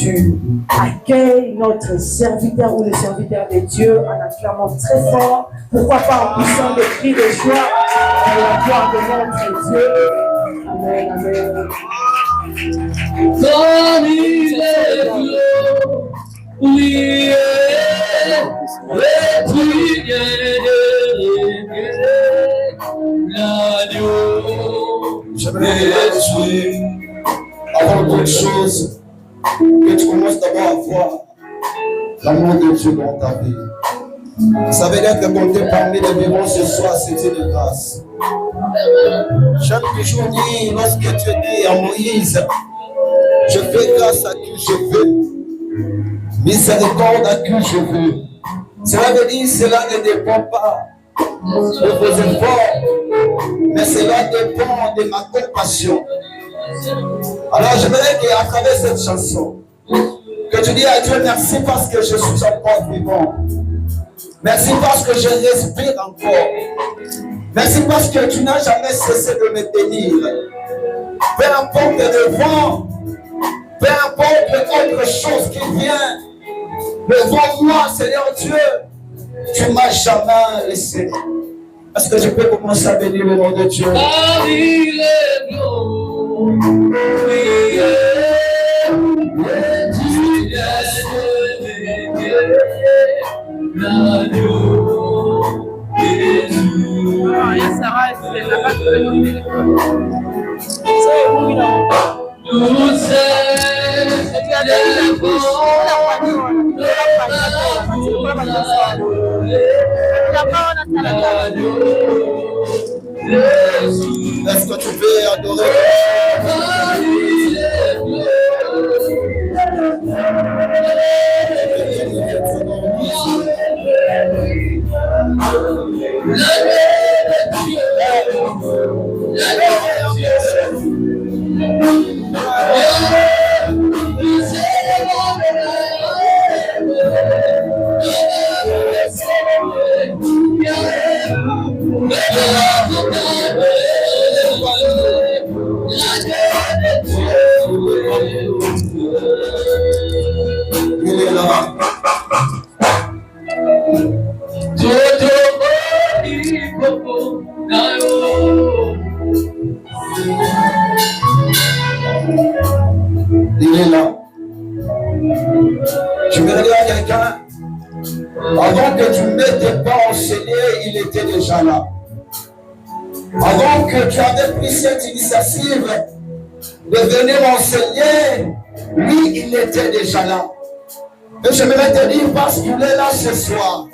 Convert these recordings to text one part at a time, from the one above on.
tu accueilles notre serviteur ou le serviteur de Dieu en acclamant très fort, pourquoi pas en poussant des cris de joie à la gloire de notre Dieu. Amen, amen. Comme il est glorieux, l'agneau. J'aimerais Dieu, avant toute chose, que tu commences d'abord à voir l'amour de Dieu dans ta vie. Ça veut dire que compter parmi les vivants ce soir, c'est une grâce. J'aime toujours dire, lorsque Dieu dit à Moïse, je fais grâce à qui je veux, miséricorde à qui je veux. Cela veut dire, cela ne dépend pas de vos efforts, mais cela dépend de ma compassion. Alors j'aimerais qu'à travers cette chanson, que tu dis à Dieu merci parce que je suis encore vivant. Merci parce que je respire encore. Merci parce que tu n'as jamais cessé de me tenir. Peu importe le vent, peu importe autre chose qui vient devant moi, Seigneur Dieu, tu ne m'as jamais laissé. Est-ce que je peux commencer à bénir le nom de Dieu? Est-ce que tu peux adorer? Il est là. Il est là. Je vais dire à quelqu'un, avant que tu ne m'étais pas enseigné, il était déjà là. Avant que tu avais pris cette initiative de venir m'enseigner, lui, il était déjà là. Et j'aimerais te dire, parce qu'il est là ce soir,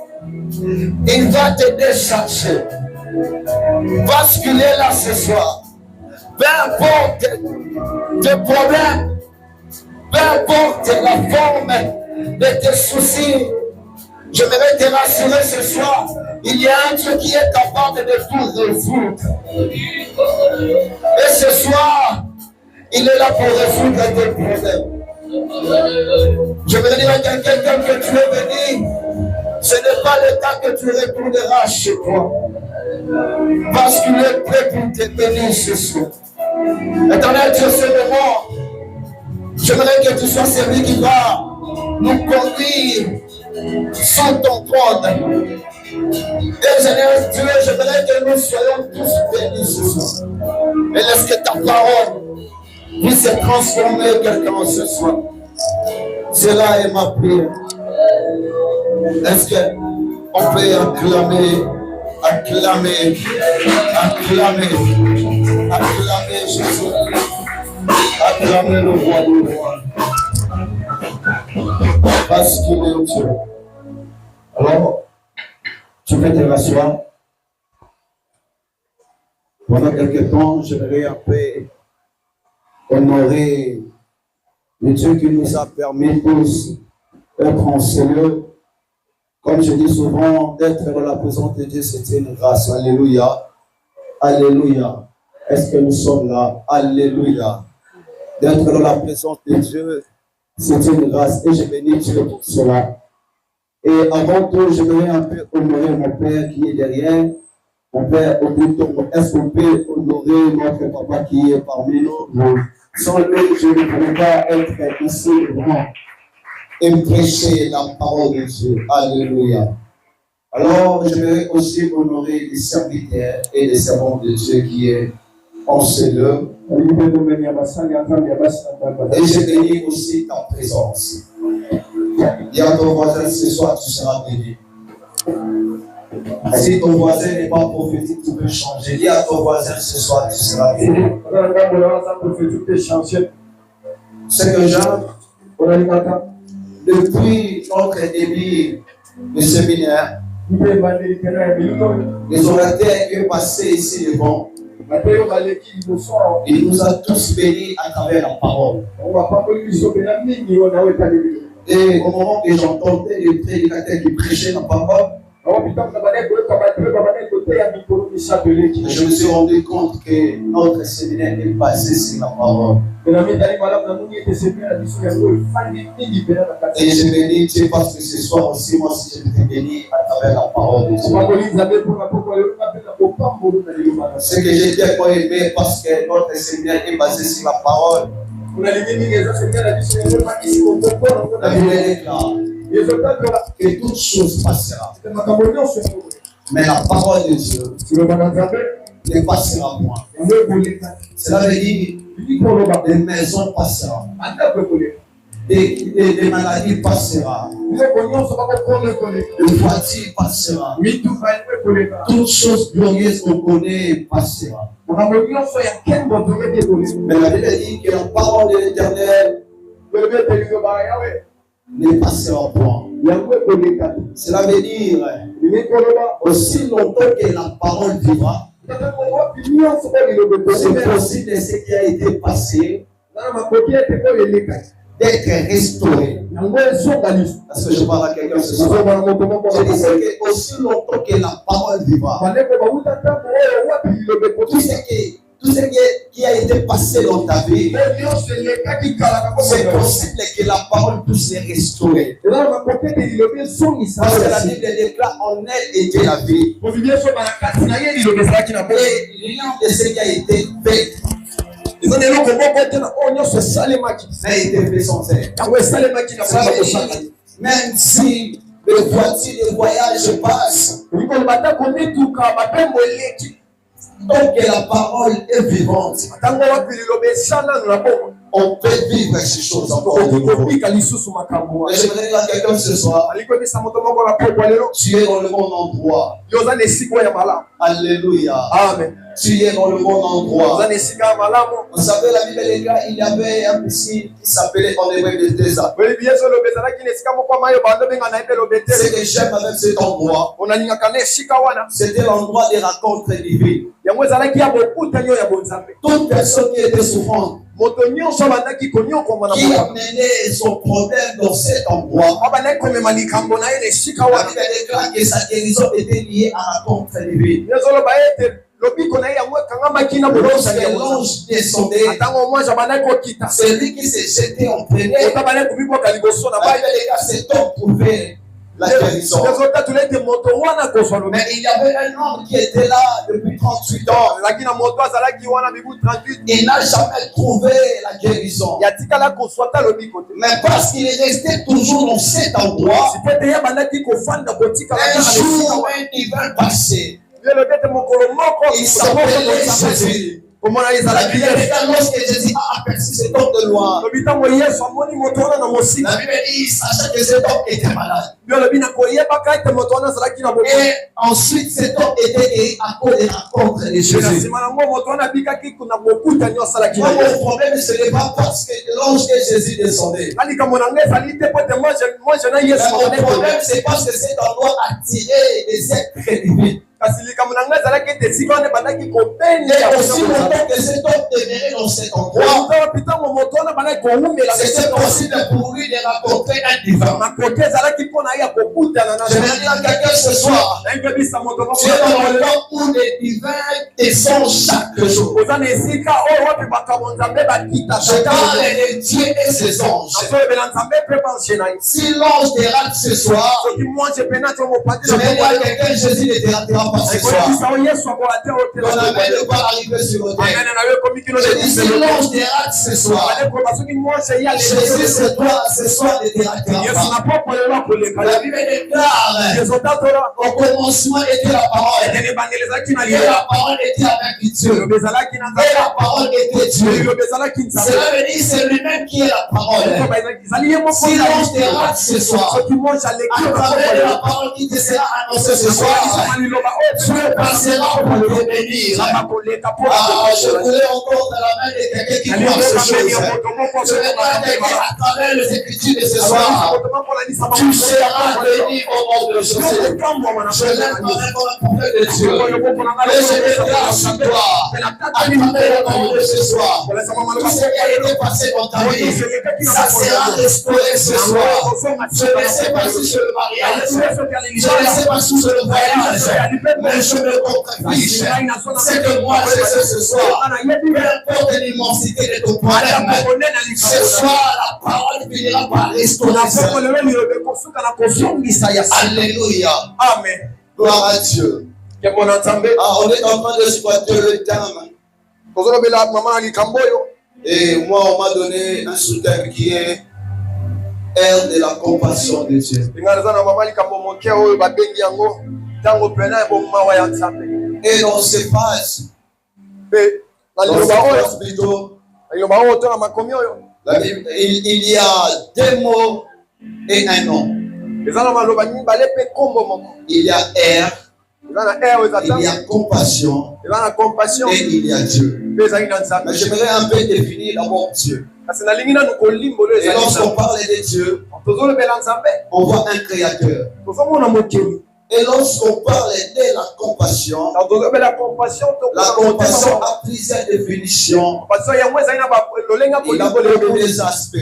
il va te décharger. Parce qu'il est là ce soir, peu importe tes problèmes, peu importe la forme de tes soucis, j'aimerais te rassurer ce soir, il y a un Dieu qui est capable de tout résoudre. Et ce soir, il est là pour résoudre tes problèmes. Je veux dire à quelqu'un que tu es venu, ce n'est pas le temps que tu retourneras chez toi. Parce qu'il est prêt pour te bénir ce soir. Éternel Dieu, ce moment, j'aimerais que tu sois celui qui va nous conduire sous ton trône. Et Seigneur Dieu, j'aimerais que nous soyons tous bénis ce soir. Et laisse que ta parole puisse se transformer quelqu'un ce soir. Cela est ma prière. Est-ce qu'on peut acclamer Jésus, acclamer le roi du roi, parce qu'il est Dieu. Alors, tu peux te rasseoir. Pendant quelques temps, j'aimerais un peu honorer le Dieu qui nous a permis tous d'être en sérieux. Comme je dis souvent, d'être dans la présence de Dieu, c'est une grâce. Alléluia. Alléluia. Est-ce que nous sommes là? Alléluia. D'être dans la présence de Dieu, c'est une grâce. Et je bénis Dieu pour cela. Et avant tout, j'aimerais un peu honorer mon Père qui est derrière. Mon Père, au bout de est-ce qu'on peut honorer notre papa qui est parmi nous? Sans lui, je ne pourrais pas être ici devant et prêcher la parole de Dieu. Alléluia. Alors, je vais aussi honorer les serviteurs et les servants de Dieu qui est en ce lieu. Et je bénis aussi ta présence. Dis à ton voisin, ce soir, tu seras béni. Si ton voisin n'est pas prophétique, tu peux changer. Dis à ton voisin, ce soir, tu seras béni. C'est que Jean, depuis notre début de séminaire, les orateurs qui ont passé ici devant, il nous a tous bénis à travers la parole. Et au moment que j'entendais les prédicateurs qui prêchaient la parole, je me suis rendu compte que notre séminaire est basé sur la parole. Et je bénis Dieu parce que ce soir aussi, moi aussi, je t'ai béni à travers la parole de Dieu. Ce que j'ai bien aimé parce que notre séminaire est basé sur la parole. La Bible est claire que toute chose passera. Mais la parole de Dieu ne passera point. Cela veut dire que les maisons passeront. Des maladies passeront. Les voitures passeront. Toutes choses glorieuses qu'on connaît passeront. Mais la Bible dit que la parole de l'Éternel ne passera point. Cela veut dire aussi longtemps que la parole vivra, c'est possible de ce qui a été passé d'être restauré. Parce que je parle à quelqu'un ce soir. Je disais que aussi longtemps que la parole vivra, tout ce qui a été passé dans ta vie, c'est possible que la parole puisse se restaurer. Parce que la Bible déclare en elle était la vie. Et rien de ce qui a été fait n'a été fait sans elle. Même si les voitures, les voyages passent, donc que la parole est vivante, on peut vivre ces choses encore de nouveau. Mais j'aimerais dire à quelqu'un ce soir, tu es dans le bon endroit. Alléluia. Amen. Tu es dans le bon endroit. Vous savez, la Bible est claire, il y avait un petit qui s'appelait en hébreu Bethesda. Ce que j'aime avec cet endroit, c'était l'endroit des rencontres divines. Toute personne qui était souffrante, qui a mené son problème dans cet endroit, la Bible déclare que sa guérison était liée à la rencontre divine. Lorsque l'ange descendait, c'est lui qui s'est jeté en premier. Cet homme pouvait la guérison. Mais il y avait un homme qui était là depuis 38 ans. Il n'a jamais trouvé la guérison. Mais parce qu'il est resté toujours dans cet endroit, un jour, un hiver passé, il s'appelait Jésus. Lorsque Jésus a aperçu cet homme de loin, la Bible dit, sachant que cet homme était malade. Et ensuite, cet homme était guéri à cause des rencontres de Jésus. Mon problème, ce n'est pas parce que l'ange de Jésus descendait. Mon problème, c'est parce que cet endroit a tiré des êtres divins. Et aussi longtemps que cet homme demeurait dans cet endroit, c'était possible pour lui de rencontrer un divin. Je vais dire à quelqu'un ce soir, tu es dans le temps où les divins descendent chaque jour. Je parle de Dieu et ses anges. Si l'ange te rate ce soir, je vais dire à quelqu'un, Jésus ne te ratera sera pas ce soir. Ton amen ne va arriver sur le terre. Je dis, si l'ange te rate ce soir, Jésus, c'est toi, ce soir, ne te ratera pas. La Bible déclare, au commencement était la parole. Et la parole était avec Dieu. Et la parole était Dieu. Cela veut dire c'est lui-même qui est la parole. Si l'ange te rate ce soir, à travers la parole qui te sera annoncée ce soir, Dieu passera pour te bénir. Je voulais encore dans la main de quelqu'un qui croit ces choses. Je vais pas dire à travers les écritures de ce soir, tu seras béni au nom de Jésus. Je l'aime comme un prophète de Dieu. Et je déclare sur toi, à travers le nom de ce soir, tout ce qui a été passé dans ta vie, ça sera restauré ce soir. Je ne sais pas si c'est le mariage, je ne sais pas si c'est le voyage, mais je me contre-fiche. C'est que moi je sais ce soir, peu importe l'immensité de ton problème, ce soir la parole finira par restaurer ça. Alléluia. Amen. Gloire à Dieu. On est en train de squatter le thème. Et moi, on m'a donné un sous-thème qui est Air de la compassion de Dieu. Et dans ces phases, plutôt, il y a deux mots et un nom. Il y a air, il y a compassion et il y a Dieu. Mais j'aimerais un peu définir d'abord Dieu. Et lorsqu'on parle de Dieu, on voit un créateur. Et lorsqu'on parle de la compassion a plusieurs définitions. Il a beaucoup des aspects.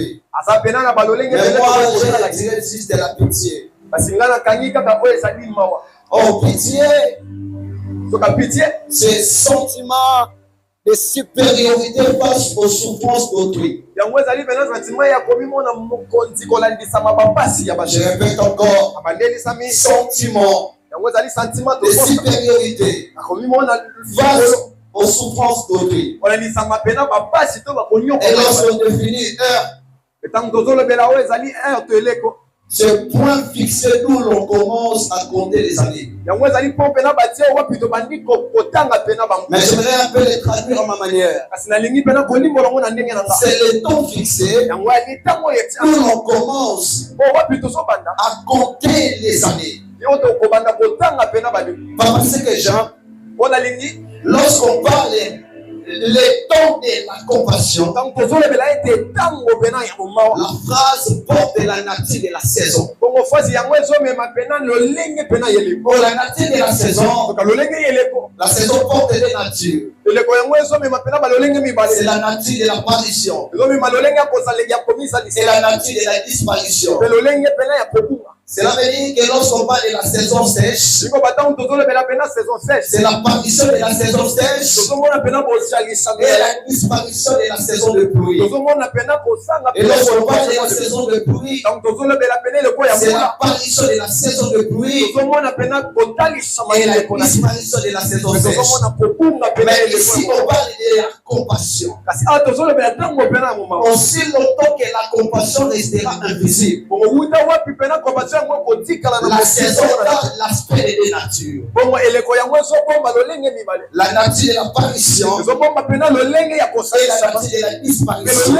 Mais moi, je dirais juste de la pitié. Oh, pitié, c'est sentiment de supériorité face aux souffrances d'autrui. Je répète encore, sentiment de supériorité face aux souffrances d'autrui. Et lorsqu'on définit ce point fixé d'où l'on commence à compter les années. Mais j'aimerais un peu les traduire à ma manière. C'est le temps fixé où l'on commence à compter les années. Parce que Jean, lorsqu'on parle le temps de la compassion, la phrase porte la nature de la saison. La nature de la saison porte des natures. C'est la nature de l'apparition et la nature de la disparition. Cela veut dire que lorsqu'on parle de la saison sèche, c'est l'apparition de la saison sèche et la disparition de la saison de pluie. Et lorsqu'on parle de la saison de pluie, c'est l'apparition de la saison de pluie et la disparition de la saison sèche. Mais ici, on parle de la compassion. Aussi longtemps que la compassion restera invisible, la saison dans l'aspect des natures. La nature de l'apparition et la nature de la disparition.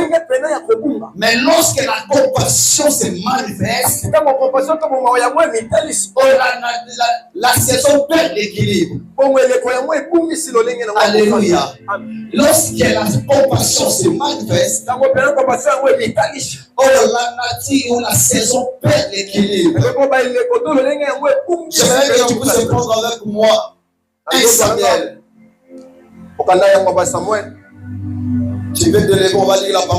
Mais lorsque la compassion se manifeste, la saison perd l'équilibre. Alléluia. Lorsque la compassion se manifeste, la nature ou la saison perd l'équilibre. J'aimerais que tu puisses prendre avec moi 1 Samuel. Tu veux te lever, on va lire la parole.